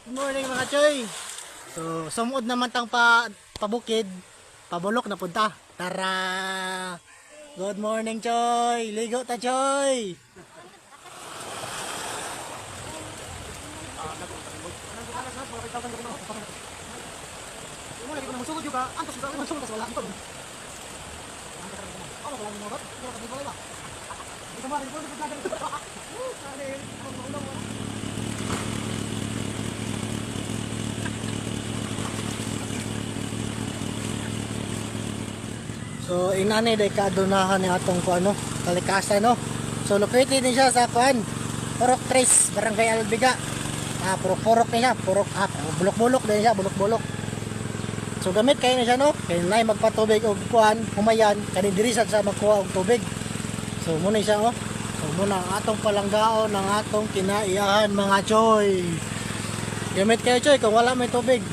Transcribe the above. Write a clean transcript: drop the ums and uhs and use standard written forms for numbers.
Morning mga choy. So sumud naman tang pabukid, pabulok na punta. Tara. Good morning choy. Ligo ta choy. So inani day kadunahan ni atong kuano kalikasan no. So located din siya sa kuan Purok Tres, Barangay Albiga. Purok niya, bulok-bulok din siya, bulok-bulok. So gamit kayo na siya no. Kay nay magpatubig og kuan, humayan kani diri sa magkuha og tubig. So muna siya oh. So muna ang atong palanggaon ng atong kinaiyahan mga choy. Gamit kayo choy kung wala may tubig.